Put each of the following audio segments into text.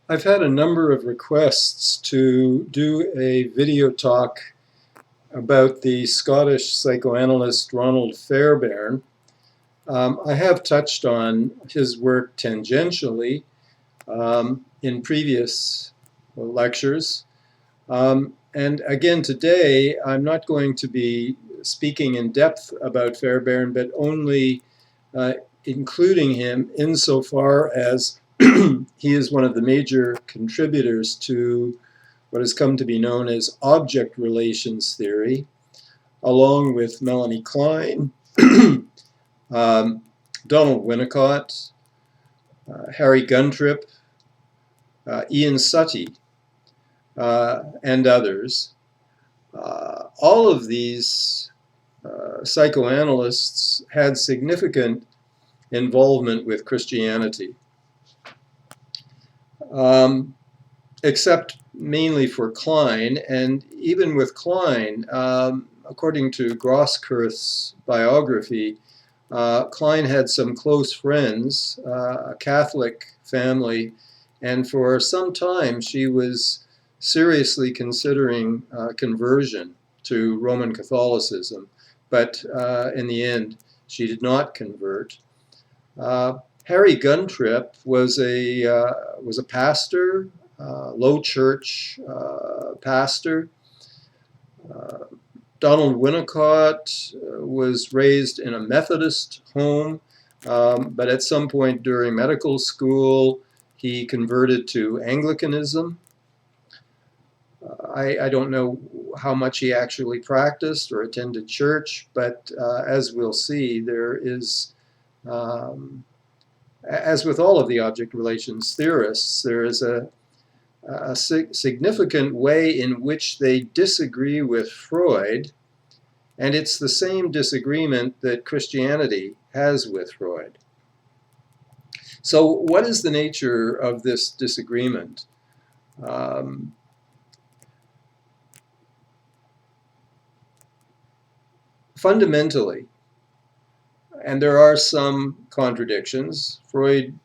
I've had a number of requests to do a video talk about the Scottish psychoanalyst Ronald Fairbairn. I have touched on his work tangentially in previous lectures. And again, today, I'm not going to be speaking in depth about Fairbairn, but only uh, including him insofar as he is one of the major contributors to what has come to be known as object relations theory, along with Melanie Klein, um, Donald Winnicott, Harry Guntrip, Ian Suttie, and others. All of these psychoanalysts had significant involvement with Christianity, except mainly for Klein. And even with Klein, according to Grosskreuz's biography, Klein had some close friends, a Catholic family, and for some time she was seriously considering conversion to Roman Catholicism, but in the end she did not convert. Harry Guntrip was a pastor, low church pastor. Donald Winnicott was raised in a Methodist home, but at some point during medical school, he converted to Anglicanism. I don't know how much he actually practiced or attended church, but as we'll see, there is, as with all of the object relations theorists, there is a significant way in which they disagree with Freud, and it's the same disagreement that Christianity has with Freud. So what is the nature of this disagreement? Fundamentally, and there are some contradictions, Freud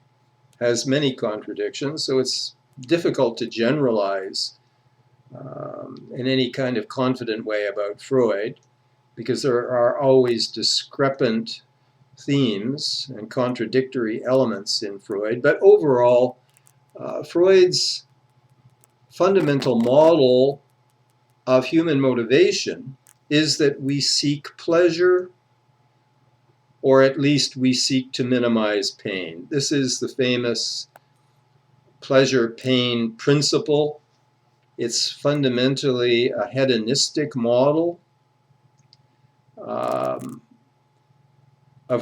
has many contradictions, so it's difficult to generalize in any kind of confident way about Freud, because there are always discrepant themes and contradictory elements in Freud. But overall, Freud's fundamental model of human motivation is that we seek pleasure, or at least we seek to minimize pain. This is the famous pleasure-pain principle. It's fundamentally a hedonistic model. Of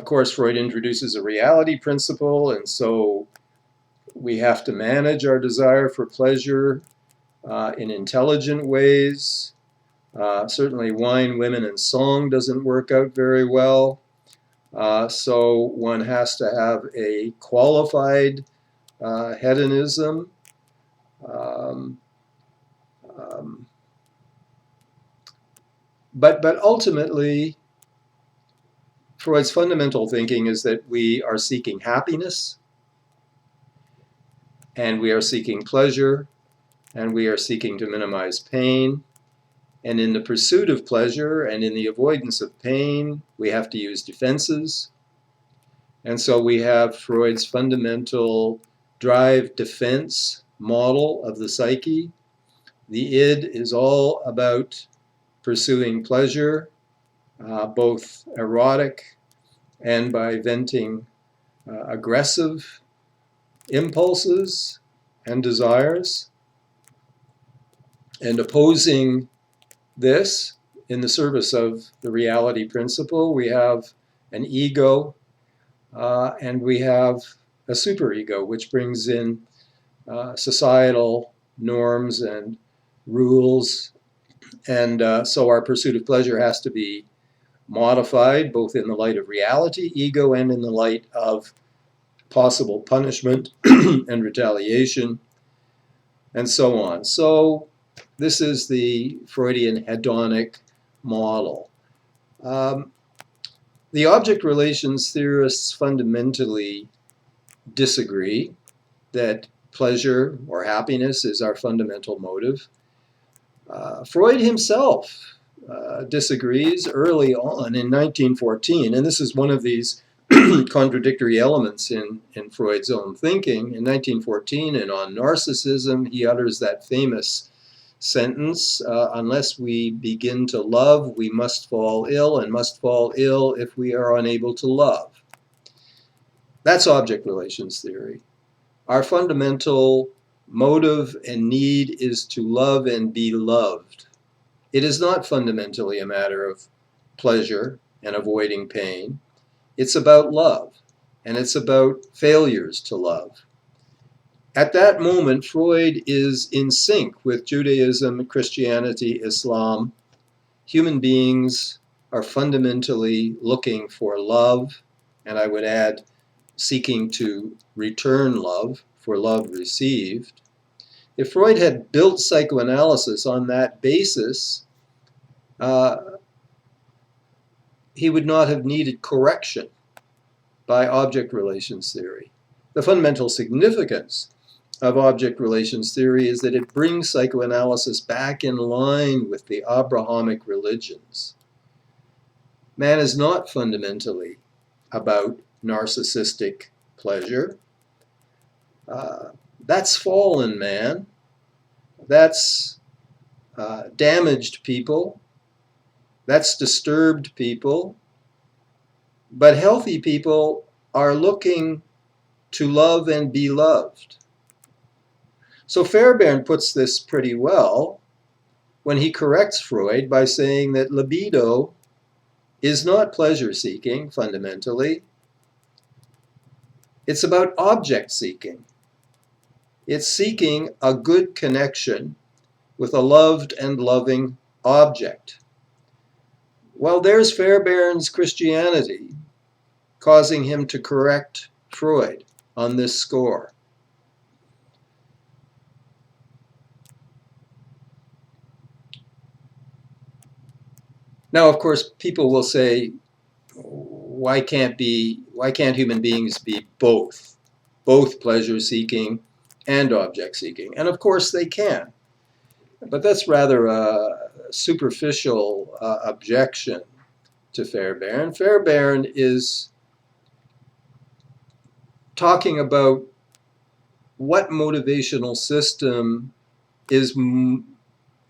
course, Freud introduces a reality principle, and so we have to manage our desire for pleasure in intelligent ways. Certainly wine, women, and song doesn't work out very well. So one has to have a qualified hedonism. But ultimately, Freud's fundamental thinking is that we are seeking happiness, and we are seeking pleasure, and we are seeking to minimize pain. And in the pursuit of pleasure and in the avoidance of pain, we have to use defenses. And so we have Freud's fundamental drive-defense model of the psyche. The id is all about pursuing pleasure, both erotic and by venting aggressive impulses and desires, and opposing this in the service of the reality principle. We have an ego, and we have a superego, which brings in societal norms and rules. And so our pursuit of pleasure has to be modified, both in the light of reality, ego, and in the light of possible punishment and retaliation, and so on. So this is the Freudian hedonic model. The object relations theorists fundamentally disagree that pleasure or happiness is our fundamental motive. Freud himself disagrees early on in 1914, and this is one of these contradictory elements in Freud's own thinking. In 1914, and on narcissism, he utters that famous sentence, unless we begin to love, we must fall ill, and must fall ill if we are unable to love. That's object relations theory. Our fundamental motive and need is to love and be loved. It is not fundamentally a matter of pleasure and avoiding pain. It's about love, and it's about failures to love. At that moment, Freud is in sync with Judaism, Christianity, Islam. Human beings are fundamentally looking for love, and I would add, seeking to return love for love received. If Freud had built psychoanalysis on that basis, he would not have needed correction by object relations theory. The fundamental significance of object relations theory is that it brings psychoanalysis back in line with the Abrahamic religions. Man is not fundamentally about narcissistic pleasure. That's fallen man. That's damaged people. That's disturbed people. But healthy people are looking to love and be loved. So Fairbairn puts this pretty well when he corrects Freud by saying that libido is not pleasure seeking fundamentally. It's about object seeking. It's seeking a good connection with a loved and loving object. Well, there's Fairbairn's Christianity causing him to correct Freud on this score. Now, of course, people will say, why can't human beings be both pleasure-seeking and object-seeking? And of course they can. But that's rather a superficial objection to Fairbairn. Fairbairn is talking about what motivational system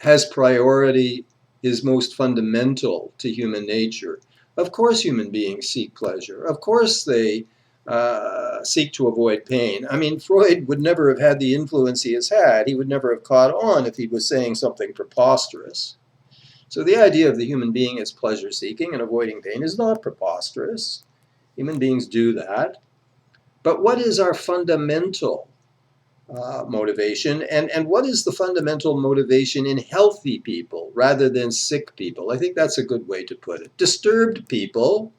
has priority, is most fundamental to human nature. Of course human beings seek pleasure. Of course they seek to avoid pain. I mean, Freud would never have had the influence he has had. He would never have caught on if he was saying something preposterous. So the idea of the human being as pleasure-seeking and avoiding pain is not preposterous. Human beings do that. But what is our fundamental motivation, and what is the fundamental motivation in healthy people rather than sick people? I think that's a good way to put it. Disturbed people,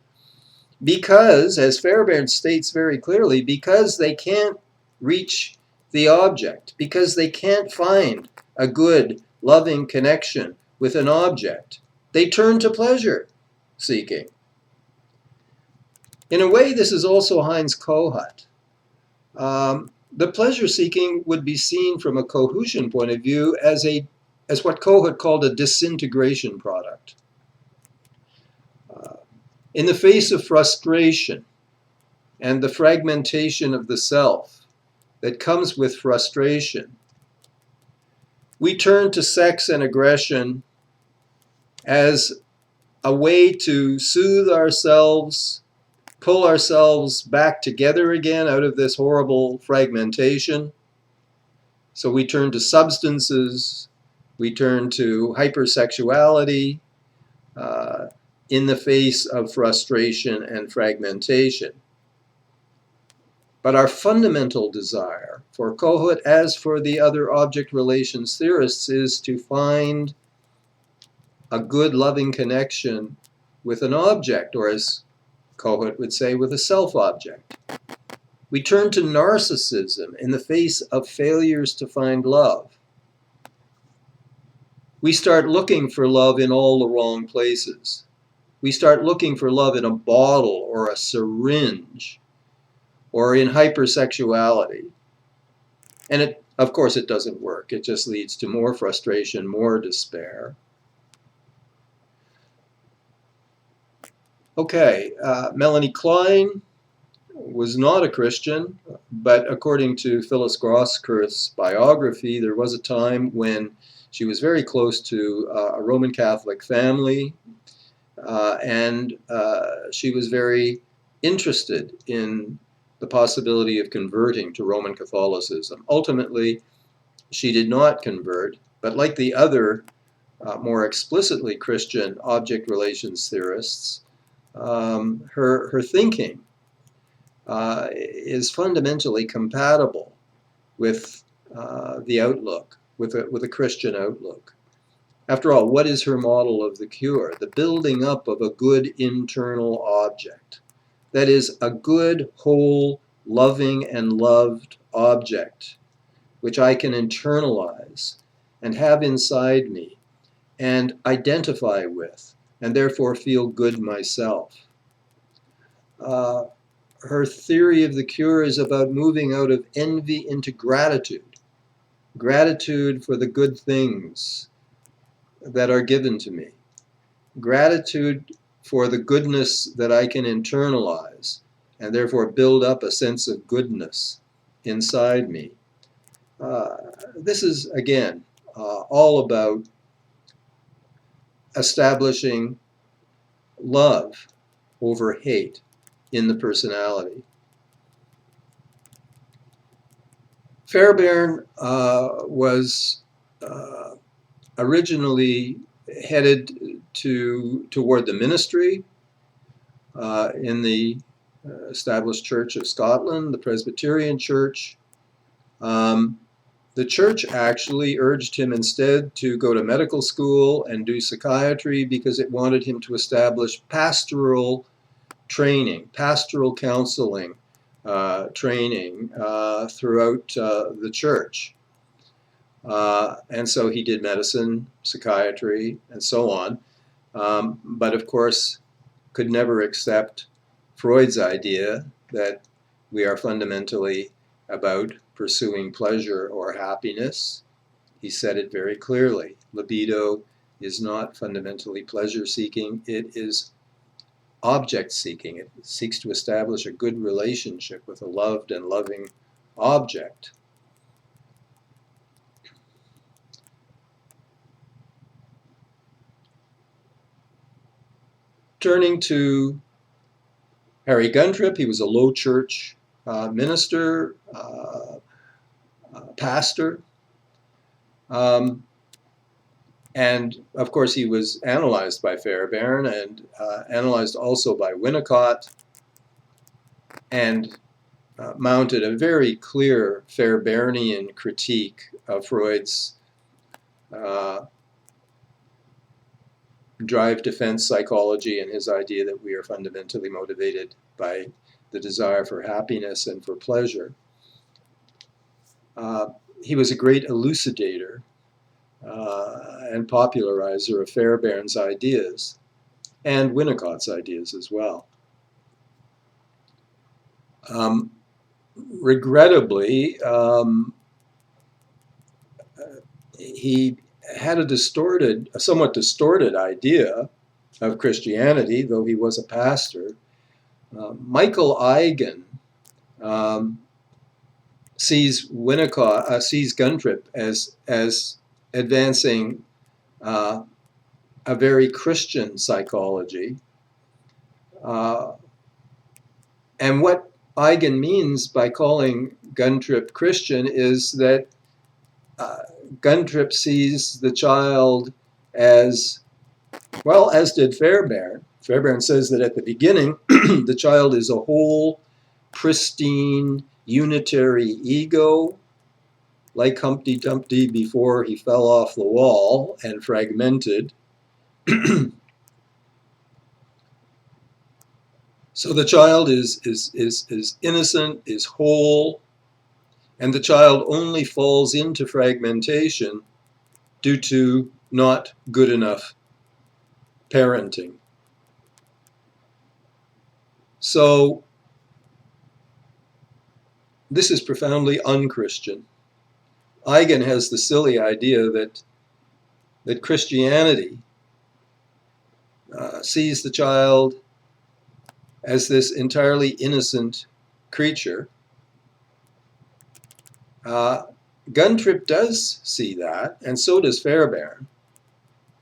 because, as Fairbairn states very clearly, because they can't reach the object, because they can't find a good, loving connection with an object, they turn to pleasure seeking. In a way, this is also Heinz Kohut. The pleasure-seeking would be seen from a Kohutian point of view as what Kohut called a disintegration product. In the face of frustration and the fragmentation of the self that comes with frustration, we turn to sex and aggression as a way to soothe ourselves, pull ourselves back together again out of this horrible fragmentation. So we turn to substances, we turn to hypersexuality in the face of frustration and fragmentation. But our fundamental desire for Kohut, as for the other object relations theorists, is to find a good loving connection with an object, or as Kohut would say, with a self-object. We turn to narcissism in the face of failures to find love. We start looking for love in all the wrong places. We start looking for love in a bottle or a syringe or in hypersexuality. And of course it doesn't work. It just leads to more frustration, more despair. Okay, Melanie Klein was not a Christian, but according to Phyllis Grosskreutz biography, there was a time when she was very close to a Roman Catholic family, and she was very interested in the possibility of converting to Roman Catholicism. Ultimately, she did not convert, but like the other more explicitly Christian object relations theorists, her thinking is fundamentally compatible with the outlook, with a Christian outlook. After all, what is her model of the cure? The building up of a good internal object. That is, a good, whole, loving, and loved object, which I can internalize and have inside me and identify with, and therefore feel good myself. Her theory of the cure is about moving out of envy into gratitude. Gratitude for the good things that are given to me. Gratitude for the goodness that I can internalize and therefore build up a sense of goodness inside me. This is, again, all about establishing love over hate in the personality. Fairbairn was originally headed toward the ministry in the established Church of Scotland, the Presbyterian Church. The church actually urged him instead to go to medical school and do psychiatry because it wanted him to establish pastoral training, pastoral counseling training throughout the church. And so he did medicine, psychiatry, and so on. But of course, could never accept Freud's idea that we are fundamentally about pursuing pleasure or happiness. He said it very clearly. Libido is not fundamentally pleasure-seeking. It is object-seeking. It seeks to establish a good relationship with a loved and loving object. Turning to Harry Guntrip, he was a Low Church minister, pastor, and of course he was analyzed by Fairbairn and analyzed also by Winnicott, and mounted a very clear Fairbairnian critique of Freud's drive defense psychology and his idea that we are fundamentally motivated by the desire for happiness and for pleasure. He was a great elucidator and popularizer of Fairbairn's ideas and Winnicott's ideas as well. Regrettably, he had a somewhat distorted idea of Christianity, though he was a pastor. Michael Eigen sees Guntrip as advancing a very Christian psychology, and what Eigen means by calling Guntrip Christian is that Guntrip sees the child as, well, as did Fairbairn. Fairbairn says that at the beginning, the child is a whole, pristine, unitary ego, like Humpty Dumpty before he fell off the wall and fragmented. So the child is innocent, is whole, and the child only falls into fragmentation due to not good enough parenting. So this is profoundly un-Christian. Eigen has the silly idea that Christianity sees the child as this entirely innocent creature. Guntrip does see that, and so does Fairbairn.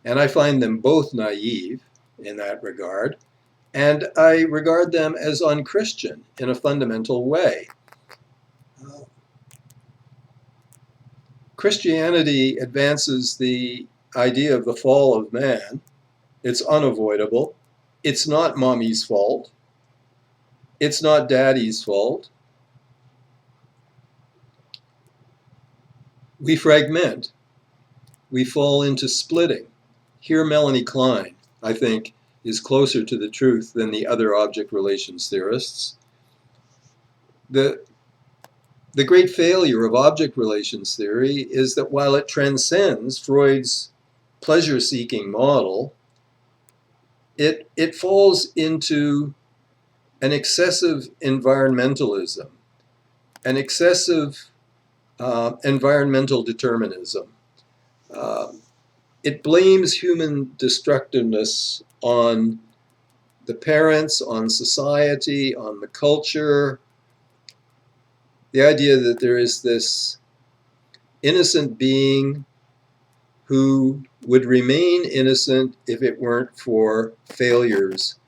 And I find them both naive in that regard. And I regard them as unchristian in a fundamental way. Christianity advances the idea of the fall of man. It's unavoidable. It's not mommy's fault. It's not daddy's fault. We fragment. We fall into splitting. Here, Melanie Klein, I think, is closer to the truth than the other object relations theorists. The great failure of object relations theory is that while it transcends Freud's pleasure-seeking model, it falls into an excessive environmentalism, an excessive environmental determinism. It blames human destructiveness on the parents, on society, on the culture. The idea that there is this innocent being who would remain innocent if it weren't for failures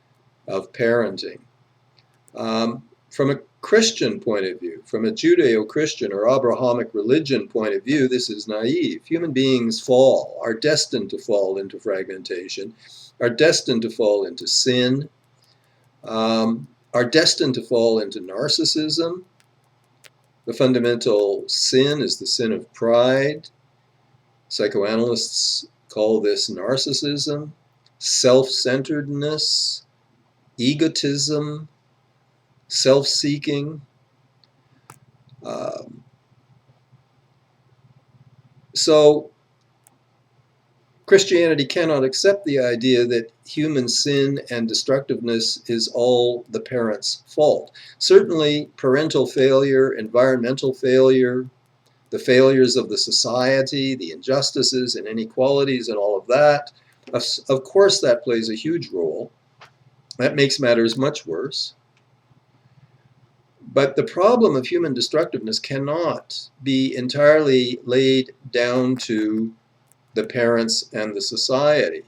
of parenting. From a Christian point of view, from a Judeo-Christian or Abrahamic religion point of view, this is naive. Human beings fall, are destined to fall into fragmentation, are destined to fall into sin, are destined to fall into narcissism. The fundamental sin is the sin of pride. Psychoanalysts call this narcissism, self-centeredness, egotism, self-seeking. So Christianity cannot accept the idea that human sin and destructiveness is all the parent's fault. Certainly parental failure, environmental failure, the failures of the society, the injustices and inequalities and all of that, of course that plays a huge role. That makes matters much worse. But the problem of human destructiveness cannot be entirely laid down to the parents and the society.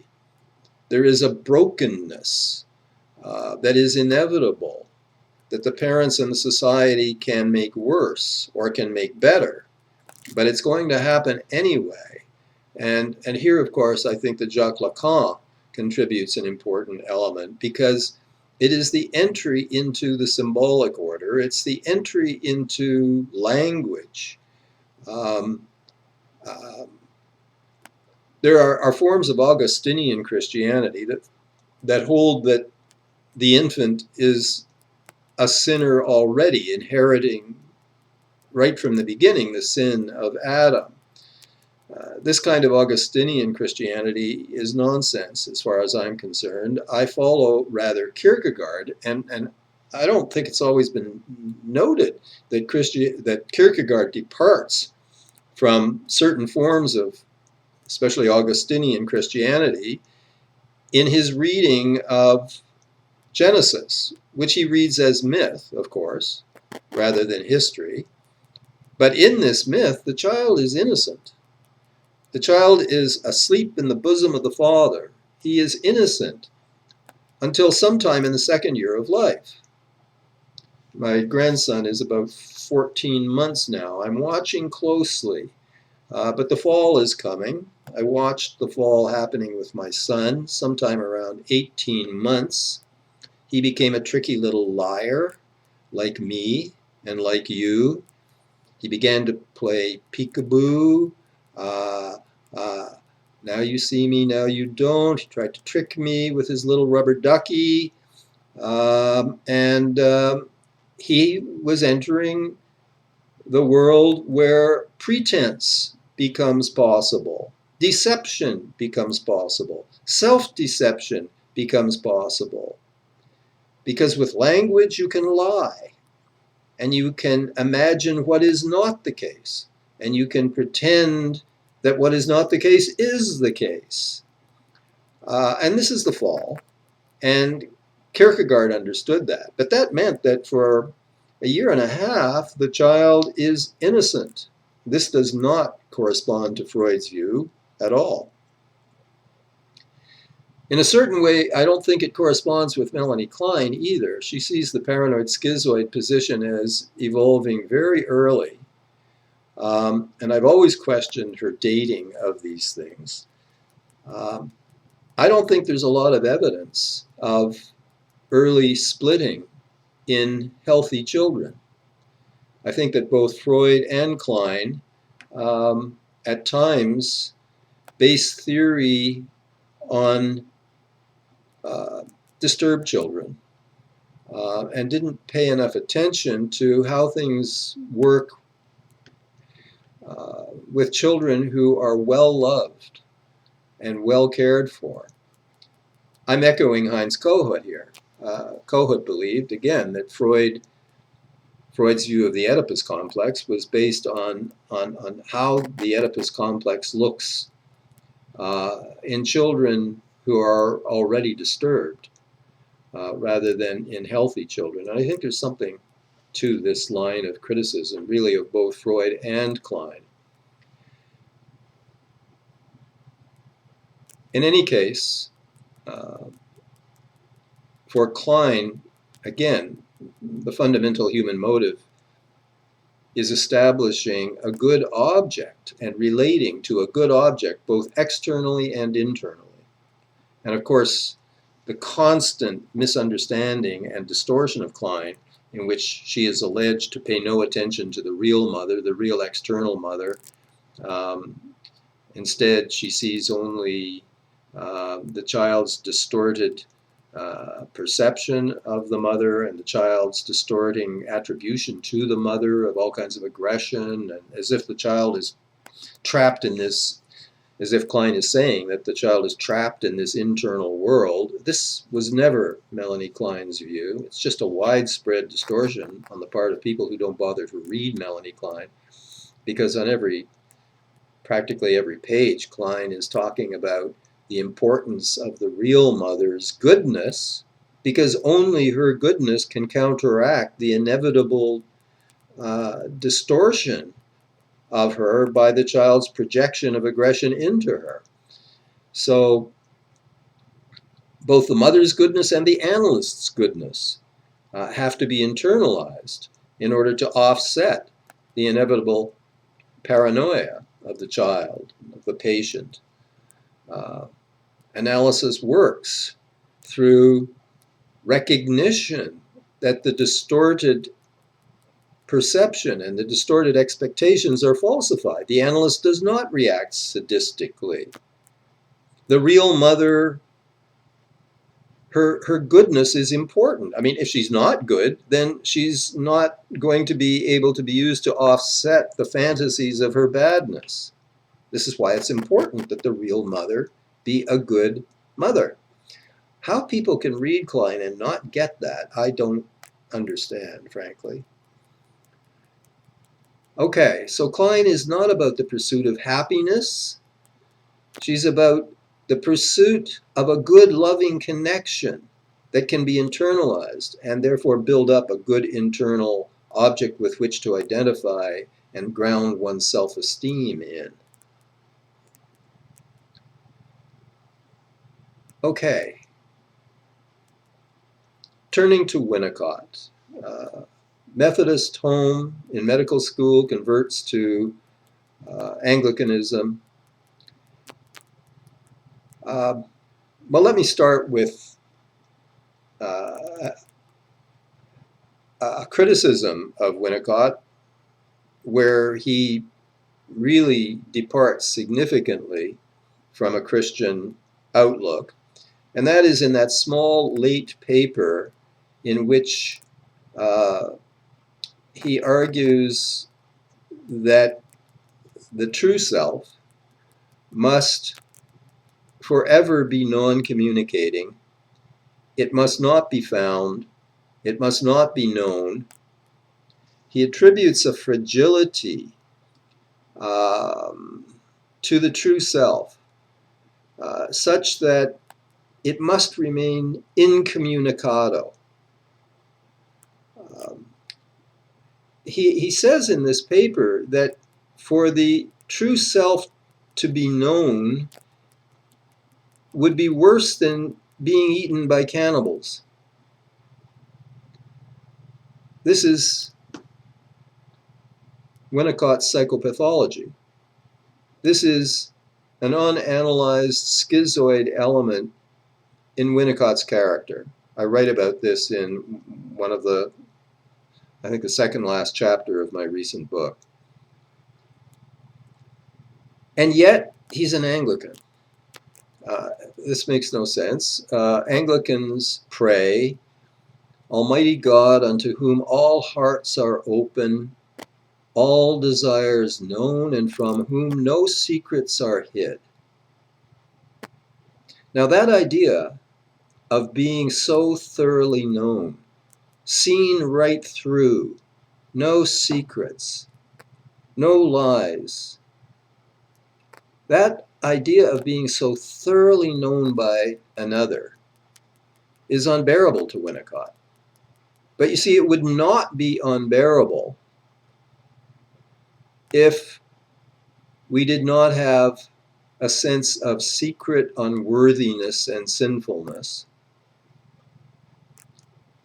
There is a brokenness that is inevitable, that the parents and the society can make worse or can make better. But it's going to happen anyway. And here, of course, I think that Jacques Lacan contributes an important element, because it is the entry into the symbolic order. It's the entry into language. There are forms of Augustinian Christianity that hold that the infant is a sinner already, inheriting right from the beginning the sin of Adam. This kind of Augustinian Christianity is nonsense as far as I'm concerned. I follow rather Kierkegaard, and I don't think it's always been noted that Kierkegaard departs from certain forms of especially Augustinian Christianity in his reading of Genesis, which he reads as myth, of course, rather than history. But in this myth, the child is innocent. The child is asleep in the bosom of the father. He is innocent until sometime in the second year of life. My grandson is about 14 months now. I'm watching closely, but the fall is coming. I watched the fall happening with my son sometime around 18 months. He became a tricky little liar, like me and like you. He began to play peekaboo. Now you see me, now you don't. He tried to trick me with his little rubber ducky. He was entering the world where pretense becomes possible. Deception becomes possible. Self-deception becomes possible. Because with language you can lie. And you can imagine what is not the case. and you can pretend that what is not the case is the case. And this is the fall. And Kierkegaard understood that. But that meant that for a year and a half, the child is innocent. This does not correspond to Freud's view at all. In a certain way, I don't think it corresponds with Melanie Klein either. She sees the paranoid schizoid position as evolving very early. And I've always questioned her dating of these things. I don't think there's a lot of evidence of early splitting in healthy children. I think that both Freud and Klein at times base theory on disturbed children and didn't pay enough attention to how things work with children who are well loved and well cared for. I'm echoing Heinz Kohut here. Kohut believed, again, that Freud's view of the Oedipus complex was based on how the Oedipus complex looks in children who are already disturbed rather than in healthy children. And I think there's something to this line of criticism, really, of both Freud and Klein. In any case, for Klein, again, the fundamental human motive is establishing a good object and relating to a good object both externally and internally. And of course, the constant misunderstanding and distortion of Klein, in which she is alleged to pay no attention to the real mother, the real external mother. Instead, she sees only the child's distorted perception of the mother and the child's distorting attribution to the mother of all kinds of aggression, and as if the child is trapped in this, as if Klein is saying that the child is trapped in this internal world. This was never Melanie Klein's view. It's just a widespread distortion on the part of people who don't bother to read Melanie Klein, because on practically every page, Klein is talking about the importance of the real mother's goodness, because only her goodness can counteract the inevitable distortion of her by the child's projection of aggression into her. So both the mother's goodness and the analyst's goodness have to be internalized in order to offset the inevitable paranoia of the child, of the patient. Analysis works through recognition that the distorted perception and the distorted expectations are falsified. The analyst does not react sadistically. The real mother, her goodness is important. I mean, if she's not good, then she's not going to be able to be used to offset the fantasies of her badness. This is why it's important that the real mother be a good mother. How people can read Klein and not get that, I don't understand, frankly. Okay, so Klein is not about the pursuit of happiness. She's about the pursuit of a good, loving connection that can be internalized and therefore build up a good internal object with which to identify and ground one's self-esteem in. Okay, turning to Winnicott. Methodist home in medical school, converts to Anglicanism. Well, let me start with a criticism of Winnicott, where he really departs significantly from a Christian outlook. And that is in that small late paper in which he argues that the true self must forever be non-communicating. It must not be found. It must not be known. He attributes a fragility to the true self, such that it must remain incommunicado. He says in this paper that for the true self to be known would be worse than being eaten by cannibals. This is Winnicott's psychopathology. This is an unanalyzed schizoid element in Winnicott's character. I write about this in one of the, I think the second last chapter of my recent book. And yet, he's an Anglican. This makes no sense. Anglicans pray, Almighty God, unto whom all hearts are open, all desires known, and from whom no secrets are hid. Now that idea of being so thoroughly known, seen right through, no secrets, no lies, that idea of being so thoroughly known by another is unbearable to Winnicott. But you see, it would not be unbearable if we did not have a sense of secret unworthiness and sinfulness,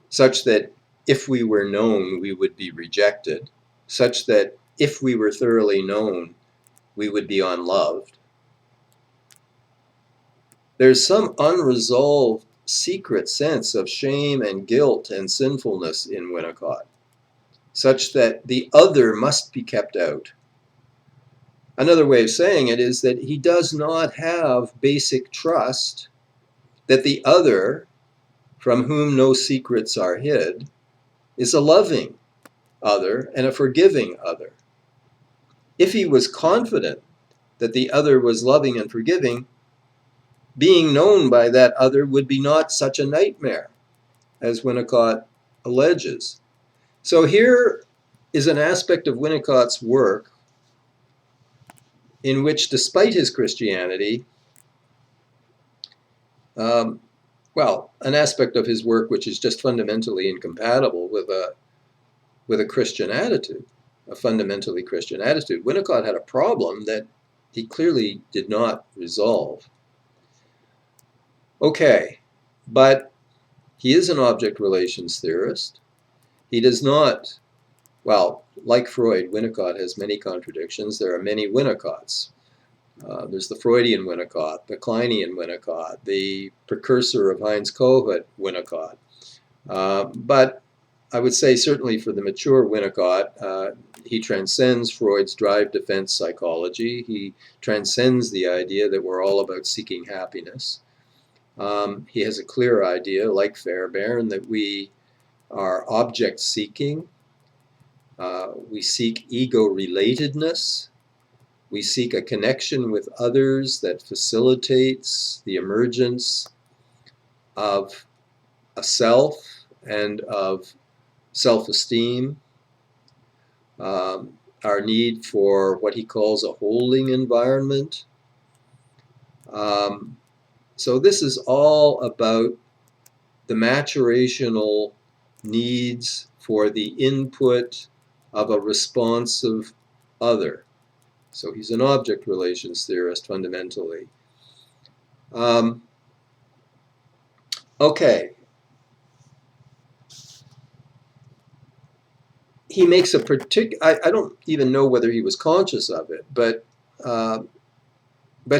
such that if we were known, we would be rejected, such that if we were thoroughly known, we would be unloved. There's some unresolved secret sense of shame and guilt and sinfulness in Winnicott, such that the other must be kept out. Another way of saying it is that he does not have basic trust that the other, from whom no secrets are hid, is a loving other and a forgiving other. If he was confident that the other was loving and forgiving, being known by that other would be not such a nightmare, as Winnicott alleges. So here is an aspect of Winnicott's work in which, despite his Christianity, an aspect of his work which is just fundamentally incompatible with a Christian attitude, a fundamentally Christian attitude. Winnicott had a problem that he clearly did not resolve. Okay, but he is an object relations theorist. He does not, well, like Freud, Winnicott has many contradictions. There are many Winnicotts. There's the Freudian Winnicott, the Kleinian Winnicott, the precursor of Heinz Kohut Winnicott. But I would say certainly for the mature Winnicott, he transcends Freud's drive defense psychology. He transcends the idea that we're all about seeking happiness. He has a clear idea, like Fairbairn, that we are object seeking. We seek ego-relatedness. We seek a connection with others that facilitates the emergence of a self and of self-esteem. Our need for what he calls a holding environment. So this is all about the maturational needs for the input of a responsive other. So he's an object relations theorist fundamentally. Okay. He makes a particular, I don't even know whether he was conscious of it, but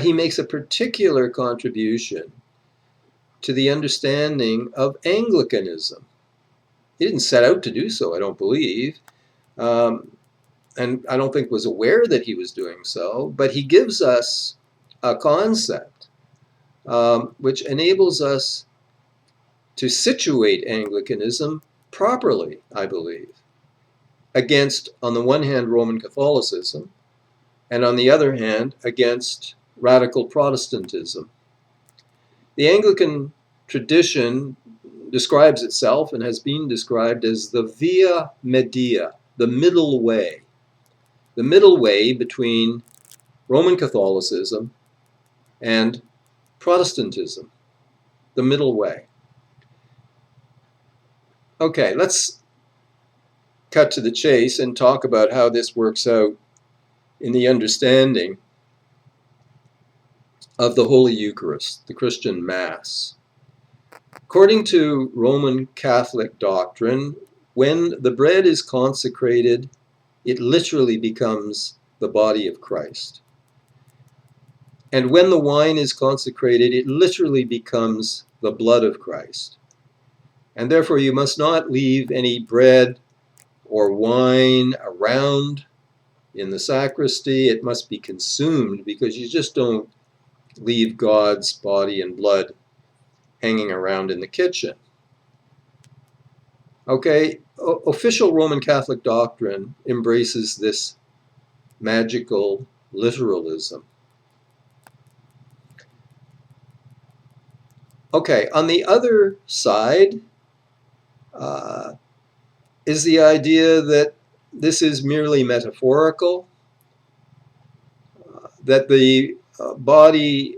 he makes a particular contribution to the understanding of Anglicanism. He didn't set out to do so, I don't believe, and I don't think was aware that he was doing so, but he gives us a concept which enables us to situate Anglicanism properly, I believe, against, on the one hand, Roman Catholicism, and on the other hand, against radical Protestantism. The Anglican tradition describes itself and has been described as the via media, the middle way. the middle way between Roman Catholicism and Protestantism, the middle way. Okay, let's cut to the chase and talk about how this works out in the understanding of the Holy Eucharist, the Christian Mass. According to Roman Catholic doctrine, when the bread is consecrated, it literally becomes the body of Christ. And when the wine is consecrated, it literally becomes the blood of Christ. And therefore you must not leave any bread or wine around in the sacristy. It must be consumed, because you just don't leave God's body and blood hanging around in the kitchen. Okay, official Roman Catholic doctrine embraces this magical literalism. Okay, on the other side is the idea that this is merely metaphorical, that the body,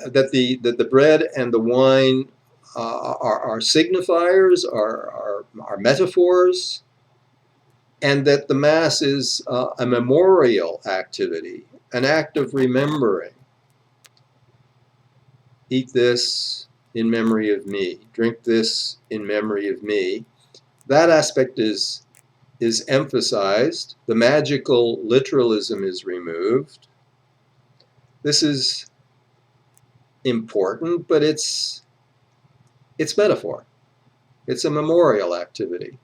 that the bread and the wine are signifiers, are metaphors, and that the Mass is a memorial activity, an act of remembering. Eat this in memory of me. Drink this in memory of me. That aspect is emphasized. The magical literalism is removed. This is important, but it's metaphor. It's a memorial activity.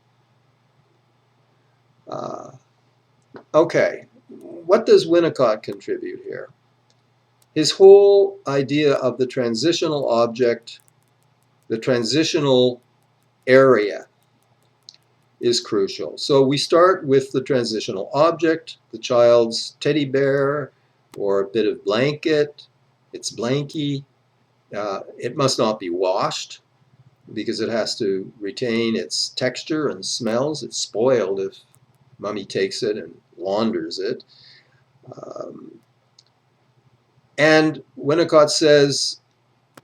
Okay, what does Winnicott contribute here? His whole idea of the transitional object, the transitional area, is crucial. So we start with the transitional object, the child's teddy bear or a bit of blanket. It's blanky. It must not be washed, because it has to retain its texture and smells. It's spoiled if Mummy takes it and launders it. And Winnicott says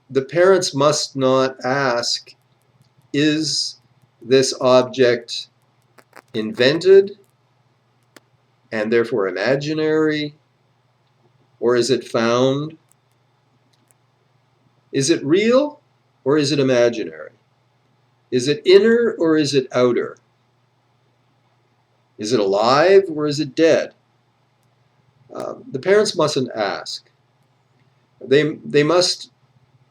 the parents must not ask, is this object invented and therefore imaginary, or is it found? Is it real or is it imaginary? Is it inner or is it outer? Is it alive or is it dead? The parents mustn't ask. They must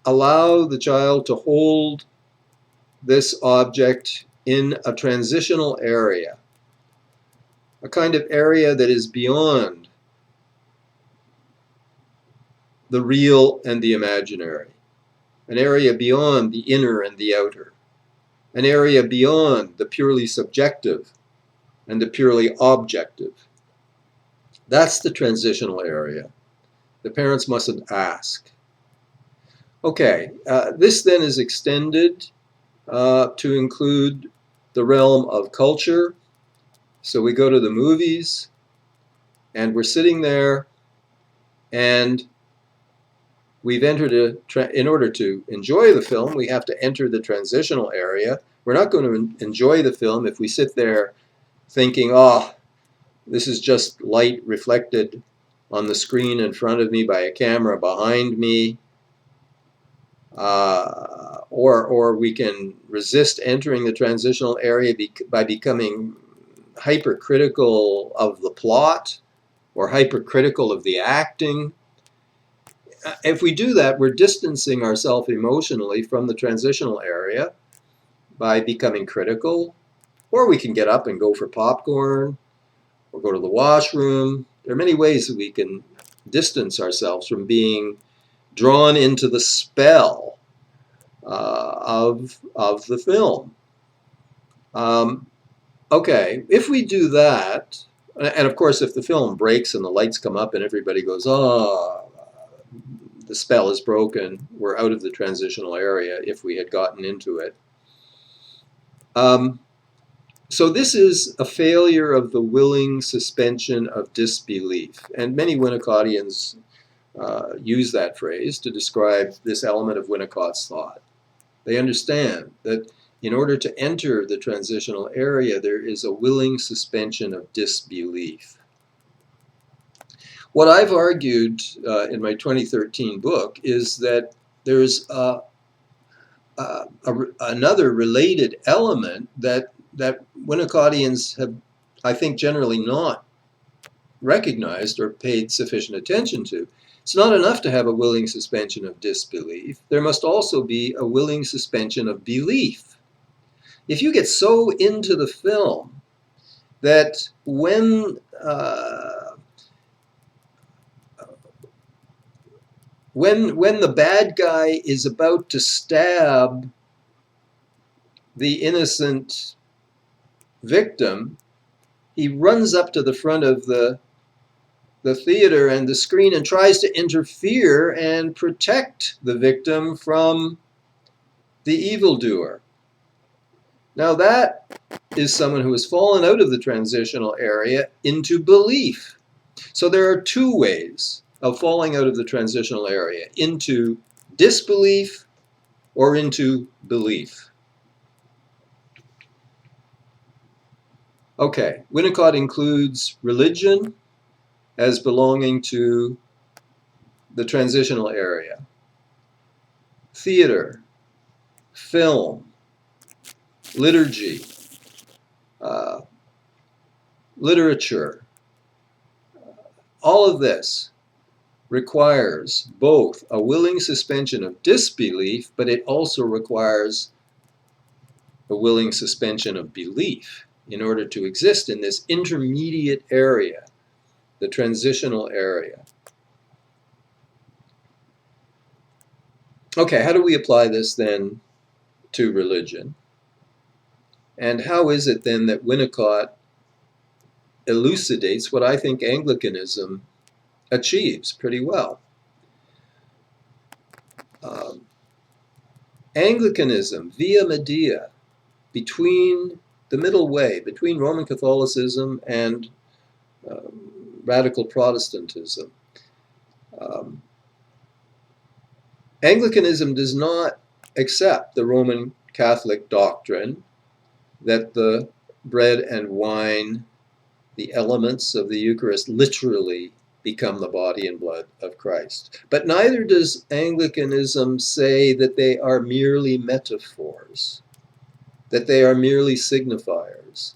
allow the child to hold this object in a transitional area, a kind of area that is beyond the real and the imaginary, an area beyond the inner and the outer, an area beyond the purely subjective and the purely objective. That's the transitional area. The parents mustn't ask. Okay, this then is extended to include the realm of culture. So we go to the movies, and we're sitting there, and we've entered in order to enjoy the film, we have to enter the transitional area. We're not going to enjoy the film if we sit there thinking, oh, this is just light reflected on the screen in front of me by a camera behind me. Or we can resist entering the transitional area by becoming hypercritical of the plot or hypercritical of the acting. If we do that, we're distancing ourselves emotionally from the transitional area by becoming critical. Or we can get up and go for popcorn or go to the washroom. There are many ways that we can distance ourselves from being drawn into the spell of the film. Okay, if we do that, and of course if the film breaks and the lights come up and everybody goes, oh, the spell is broken, we're out of the transitional area if we had gotten into it. So this is a failure of the willing suspension of disbelief. And many Winnicottians use that phrase to describe this element of Winnicott's thought. They understand that in order to enter the transitional area, there is a willing suspension of disbelief. What I've argued in my 2013 book is that there's another related element that Winnicottians have, I think, generally not recognized or paid sufficient attention to. It's not enough to have a willing suspension of disbelief. There must also be a willing suspension of belief. If you get so into the film that when the bad guy is about to stab the innocent victim, he runs up to the front of the theater and the screen and tries to interfere and protect the victim from the evildoer. Now that is someone who has fallen out of the transitional area into belief. So there are two ways of falling out of the transitional area: into disbelief or into belief. Okay, Winnicott includes religion as belonging to the transitional area. Theater, film, liturgy, literature, all of this requires both a willing suspension of disbelief, but it also requires a willing suspension of belief in order to exist in this intermediate area, the transitional area. Okay, how do we apply this then to religion? And how is it then that Winnicott elucidates what I think Anglicanism achieves pretty well? Anglicanism, via media, between the middle way, between Roman Catholicism and radical Protestantism. Anglicanism does not accept the Roman Catholic doctrine that the bread and wine, the elements of the Eucharist, literally become the body and blood of Christ. But neither does Anglicanism say that they are merely metaphors, that they are merely signifiers.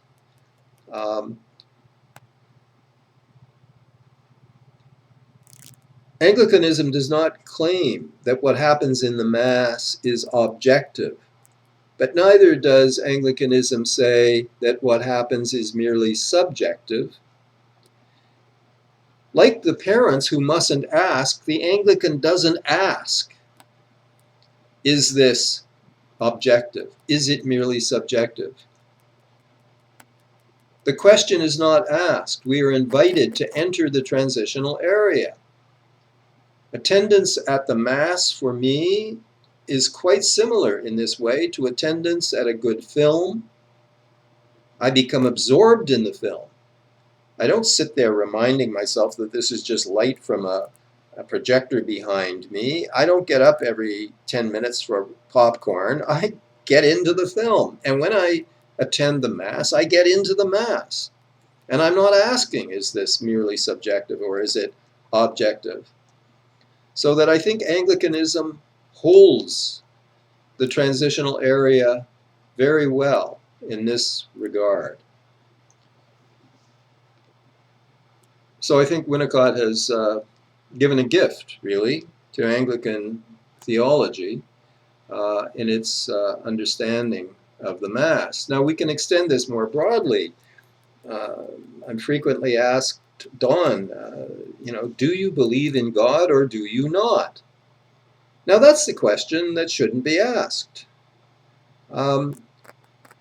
Anglicanism does not claim that what happens in the Mass is objective, but neither does Anglicanism say that what happens is merely subjective. Like the parents who mustn't ask, the Anglican doesn't ask, is this objective? Is it merely subjective? The question is not asked. We are invited to enter the transitional area. Attendance at the Mass, for me, is quite similar in this way to attendance at a good film. I become absorbed in the film. I don't sit there reminding myself that this is just light from a projector behind me. I don't get up every 10 minutes for popcorn. I get into the film. And when I attend the Mass, I get into the Mass. And I'm not asking, is this merely subjective or is it objective? So that I think Anglicanism holds the transitional area very well in this regard. So I think Winnicott has given a gift, really, to Anglican theology in its understanding of the Mass. Now we can extend this more broadly. I'm frequently asked, Don, do you believe in God or do you not? Now that's the question that shouldn't be asked. One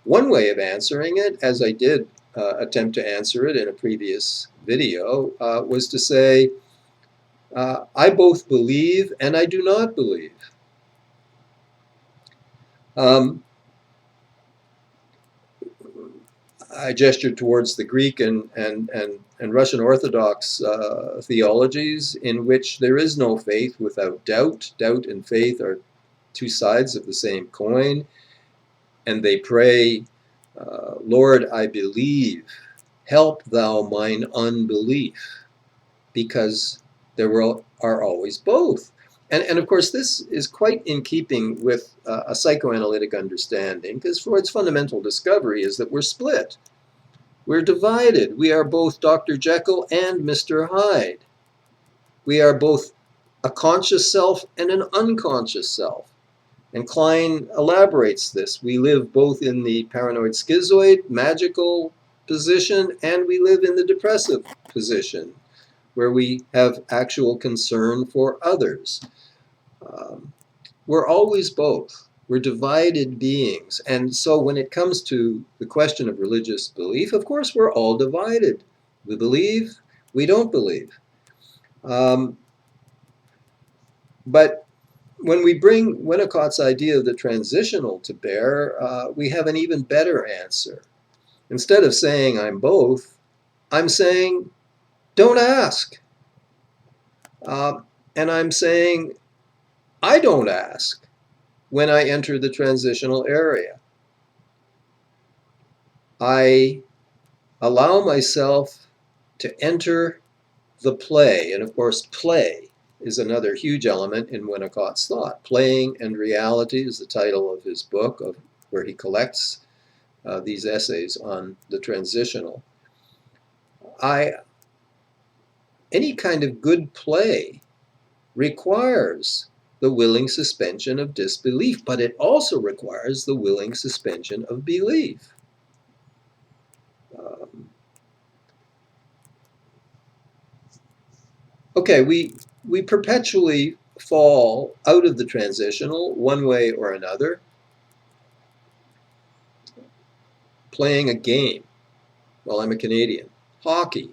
way of answering it, as I did attempt to answer it in a previous video, was to say, I both believe and I do not believe. I gestured towards the Greek and Russian Orthodox theologies, in which there is no faith without doubt. Doubt and faith are two sides of the same coin, and they pray, Lord, I believe, help thou mine unbelief, because there are always both. And of course, this is quite in keeping with a psychoanalytic understanding, because Freud's fundamental discovery is that we're split. We're divided. We are both Dr. Jekyll and Mr. Hyde. We are both a conscious self and an unconscious self. And Klein elaborates this. We live both in the paranoid schizoid, magical position, and we live in the depressive position, where we have actual concern for others. We're always both. We're divided beings. And so when it comes to the question of religious belief, of course, we're all divided. We believe, we don't believe. But when we bring Winnicott's idea of the transitional to bear, we have an even better answer. Instead of saying I'm both, I'm saying don't ask. And I'm saying I don't ask when I enter the transitional area. I allow myself to enter the play. And of course, play is another huge element in Winnicott's thought. Playing and Reality is the title of his book, where he collects these essays on the transitional. Any kind of good play requires the willing suspension of disbelief, but it also requires the willing suspension of belief. Okay, we perpetually fall out of the transitional one way or another. Playing a game. Well, I'm a Canadian. Hockey.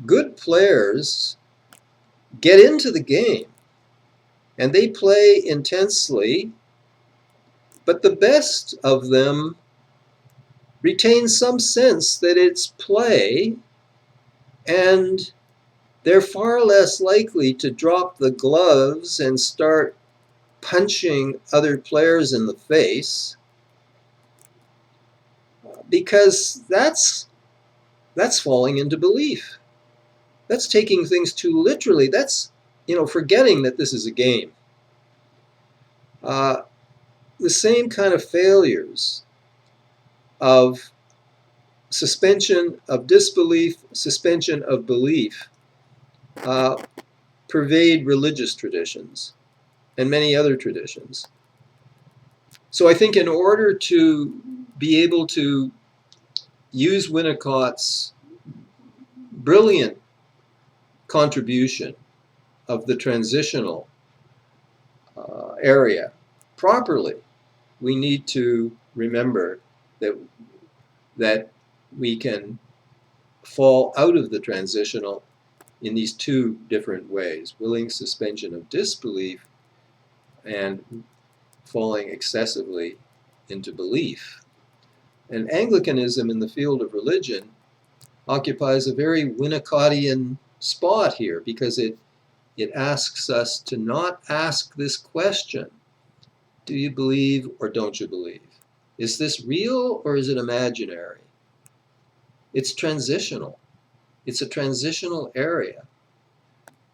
Good players get into the game and they play intensely, but the best of them retain some sense that it's play, and they're far less likely to drop the gloves and start punching other players in the face, because that's falling into belief. That's taking things too literally. That's, forgetting that this is a game. The same kind of failures of suspension of disbelief, suspension of belief, pervade religious traditions and many other traditions. So I think in order to be able to use Winnicott's brilliant contribution of the transitional area properly, we need to remember that we can fall out of the transitional in these two different ways: willing suspension of disbelief and falling excessively into belief. And Anglicanism in the field of religion occupies a very Winnicottian spot here, because it asks us to not ask this question: do you believe or don't you believe? Is this real or is it imaginary? It's transitional. It's a transitional area.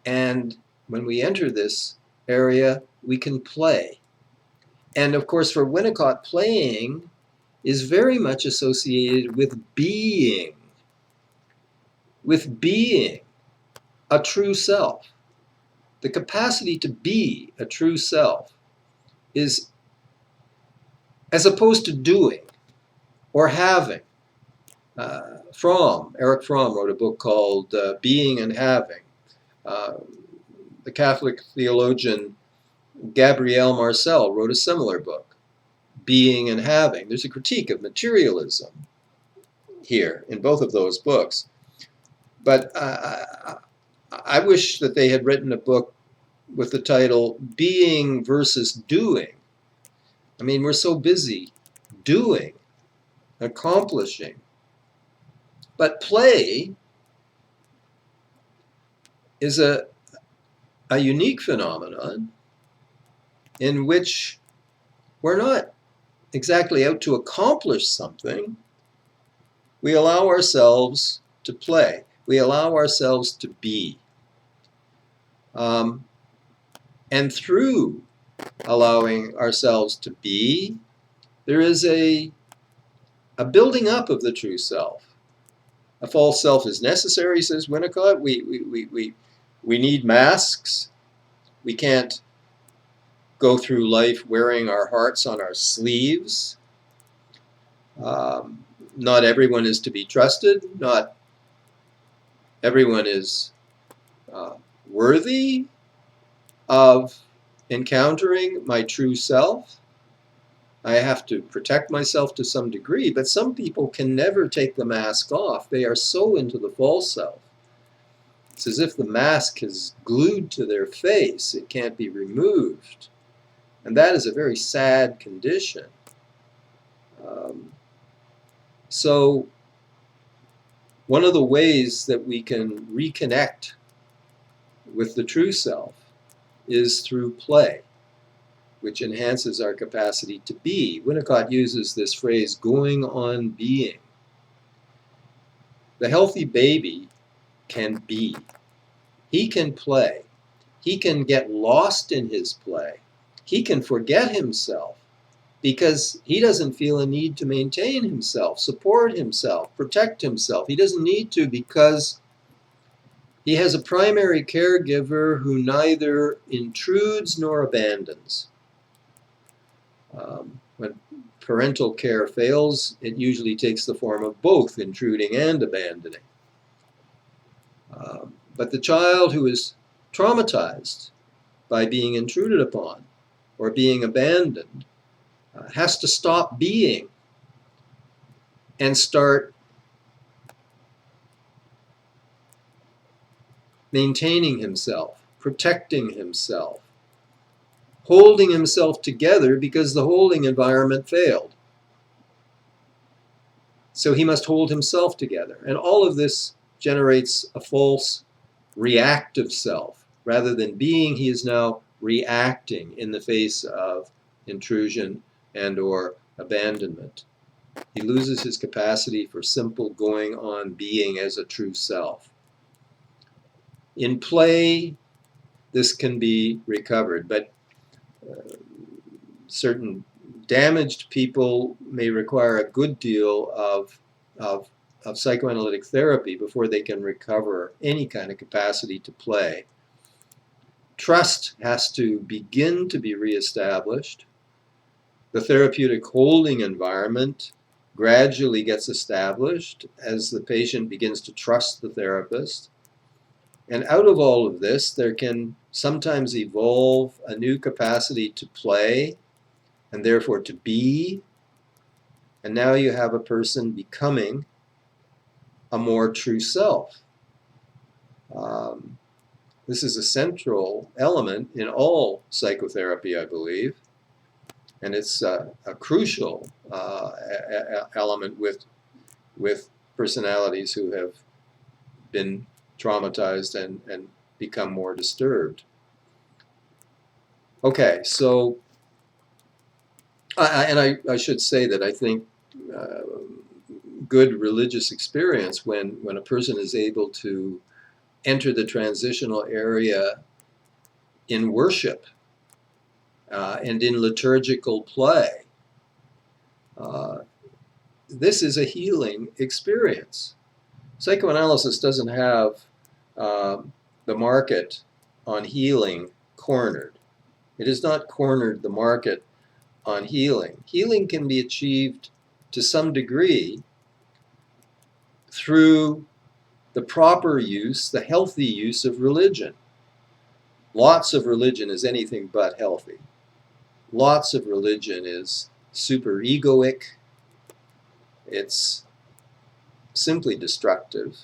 And when we enter this area, we can play. And of course, for Winnicott, playing is very much associated with being a true self. The capacity to be a true self is, as opposed to doing or having. Eric Fromm wrote a book called Being and Having. The Catholic theologian Gabriel Marcel wrote a similar book, Being and Having. There's a critique of materialism here in both of those books. But I wish that they had written a book with the title Being versus Doing. I mean, we're so busy doing accomplishing. But play is a unique phenomenon in which we're not exactly out to accomplish something. We allow ourselves to play. We allow ourselves to be. And through allowing ourselves to be, there is a building up of the true self. A false self is necessary, says Winnicott. We need masks. We can't go through life wearing our hearts on our sleeves. Not everyone is to be trusted. Not everyone is worthy of encountering my true self. I have to protect myself to some degree, but some people can never take the mask off. They are so into the false self. It's as if the mask is glued to their face. It can't be removed. And that is a very sad condition. So one of the ways that we can reconnect with the true self is through play, which enhances our capacity to be. Winnicott uses this phrase, going on being. The healthy baby can be. He can play. He can get lost in his play. He can forget himself because he doesn't feel a need to maintain himself, support himself, protect himself. He doesn't need to because he has a primary caregiver who neither intrudes nor abandons. When parental care fails, it usually takes the form of both intruding and abandoning. But the child who is traumatized by being intruded upon or being abandoned has to stop being and start maintaining himself, protecting himself, holding himself together because the holding environment failed. So he must hold himself together. And all of this generates a false reactive self. Rather than being, he is now reacting in the face of intrusion and or abandonment. He loses his capacity for simple going on being as a true self. In play, this can be recovered, but certain damaged people may require a good deal of psychoanalytic therapy before they can recover any kind of capacity to play. Trust has to begin to be reestablished. The therapeutic holding environment gradually gets established as the patient begins to trust the therapist. And out of all of this, there can sometimes evolve a new capacity to play and therefore to be. And now you have a person becoming a more true self. This is a central element in all psychotherapy, I believe. And it's a crucial element with personalities who have been traumatized and become more disturbed. Okay, so, I should say that I think good religious experience when a person is able to enter the transitional area in worship and in liturgical play. This is a healing experience. Psychoanalysis doesn't have the market on healing cornered. It has not cornered the market on healing. Healing can be achieved to some degree through the proper use, the healthy use of religion. Lots of religion is anything but healthy. Lots of religion is super egoic. It's simply destructive.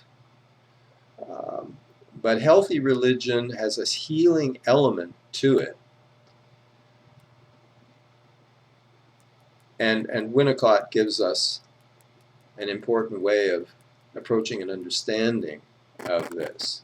But healthy religion has a healing element to it. And Winnicott gives us an important way of approaching an understanding of this.